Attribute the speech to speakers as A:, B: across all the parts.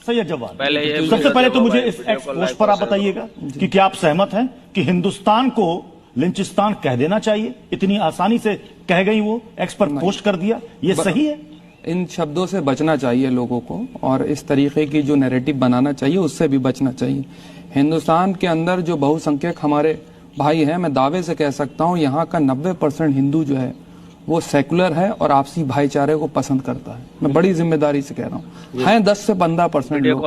A: सही है जवाब। सबसे पहले तो मुझे इस एक्स पोस्ट पर आप बताइएगा कि क्या आप सहमत हैं कि हिंदुस्तान को लिंचिस्तान कह देना चाहिए? इतनी आसानी से कह गई, वो एक्स पर पोस्ट कर दिया, ये सही है?
B: इन शब्दों से बचना चाहिए लोगों को, और इस तरीके की जो नैरेटिव बनाना चाहिए उससे भी बचना चाहिए। हिंदुस्तान के अंदर जो बहुसंख्यक हमारे भाई हैं, मैं दावे से कह सकता हूं यहाँ का 90% हिंदू जो है वो सेकुलर है और आपसी भाईचारे को पसंद करता है। मैं बड़ी जिम्मेदारी से कह रहा हूँ। हैं 10 से 15% लोग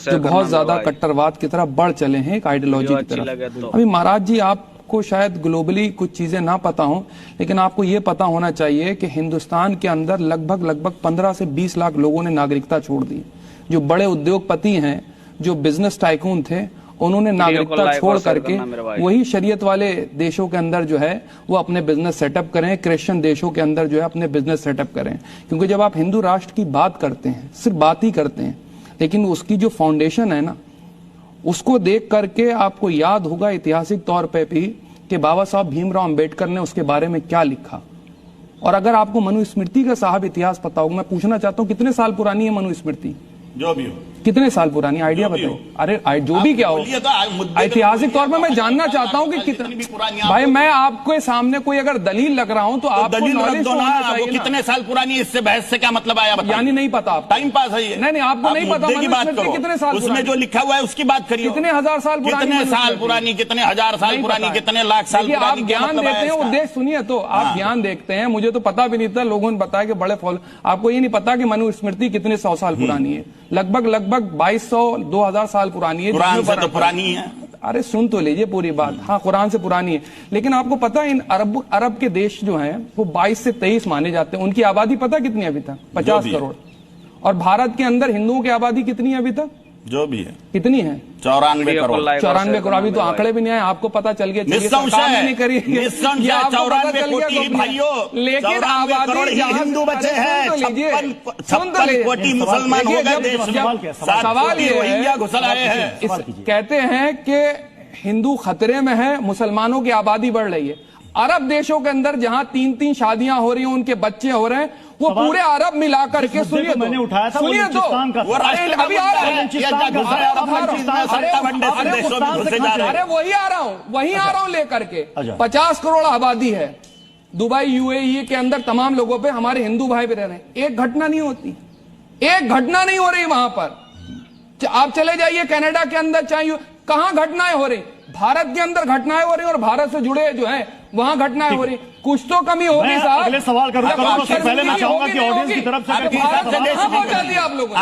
B: जो बहुत ज्यादा कट्टरवाद की तरफ बढ़ चले हैं, एक आइडियोलॉजी की तरफ। अभी महाराज जी, आपको शायद ग्लोबली कुछ चीजें ना पता हो, लेकिन आपको ये पता होना चाहिए कि हिंदुस्तान के अंदर लगभग 15 से 20 लाख लोगों ने नागरिकता छोड़ दी। जो बड़े उद्योगपति हैं, जो बिजनेस टाइकून थे, उन्होंने नागरिकता छोड़ करके वही शरीयत वाले देशों के अंदर जो है वो अपने बिजनेस सेटअप करें, क्रिश्चियन देशों के अंदर जो है अपने बिजनेस सेटअप करें। क्योंकि जब आप हिंदू राष्ट्र की बात करते हैं, सिर्फ बात ही करते हैं, लेकिन उसकी जो फाउंडेशन है ना, उसको देख करके आपको याद होगा ऐतिहासिक तौर पे भी कि बाबा साहब भीमराव अंबेडकर ने उसके बारे में क्या लिखा। और अगर आपको मनुस्मृति का साहब इतिहास पता होगा, मैं पूछना चाहता हूँ कितने साल पुरानी है मनुस्मृति?
A: जो भी हो,
B: कितने साल पुरानी, आइडिया बताइए। अरे जो भी क्या हो, ऐतिहासिक तौर पर मैं जानना चाहता हूँ कि कितना। भाई मैं आपके सामने कोई अगर दलील लग रहा हूँ तो आपको नॉलेज तो होना चाहिए ना।
A: कितने साल पुरानी, इससे बहस से क्या मतलब आया?
B: यानी नहीं पता,
A: टाइम पास है ये।
B: नहीं, आपको नहीं पता
A: की बात करो,
B: कितने साल
A: उसमें जो लिखा हुआ है उसकी बात करिए।
B: कितने हजार साल पुरानी,
A: कितने साल पुरानी, कितने हजार साल पुरानी, कितने लाख साल पुरानी?
B: आप ज्ञान देते हैं, उद्देश्य सुनिए तो, आप ज्ञान देखते हैं। मुझे तो पता भी नहीं था, लोगों ने बताया कि बड़े फॉलो। आपको ये नहीं पता कि मनुस्मृति कितने 100 साल पुरानी है? लगभग 2200-2000 साल पुरानी है।
A: कुरान से तो पुरानी है।
B: अरे सुन तो लीजिए पूरी बात। हाँ, कुरान से पुरानी है, लेकिन आपको पता है इन अरब के देश जो हैं वो 22 से 23 माने जाते हैं। उनकी आबादी पता कितनी है अभी तक? 50 करोड़। और भारत के अंदर हिंदुओं की आबादी कितनी है अभी तक?
A: जो भी है
B: कितनी है?
A: 94 करोड़।
B: 94 करोड़। अभी तो आंकड़े भी नहीं आए, आपको पता चल गया।
A: नहीं करी 94 कोटि भाइयों,
B: लेकिन आबादी
A: हिंदू बचे हैं, 56 कोटि मुसलमान हो गए।
B: सवाल ये है,
A: घुसल आए हैं।
B: कहते हैं कि हिंदू खतरे में है, मुसलमानों की आबादी बढ़ रही है। अरब देशों के अंदर जहां 3-3 शादियां हो रही हैं, उनके बच्चे हो रहे हैं, वो पूरे अरब मिलाकर के, सुनिए तो,
A: मैंने उठाया था,
B: सुनिए तो, अभी आ रहा है, अरे वही आ रहा हूं लेकर के। 50 करोड़ आबादी है दुबई, यूएई के अंदर, तमाम लोगों पे हमारे हिंदू भाई भी रह रहे हैं। एक घटना नहीं होती, एक घटना नहीं हो रही वहां पर। आप चले जाइए कनाडा के अंदर, चाहे कहां घटनाएं हो रही, भारत के अंदर घटनाएं हो रही और भारत से जुड़े जो है वहां घटनाएं हो रही। कुछ तो कमी होगी साहब।
A: अगले सवाल करूंगा, पहले मैं चाहूंगा कि ऑडियंस की तरफ से
B: भारत से पहुंचा दिया आप लोगों ने।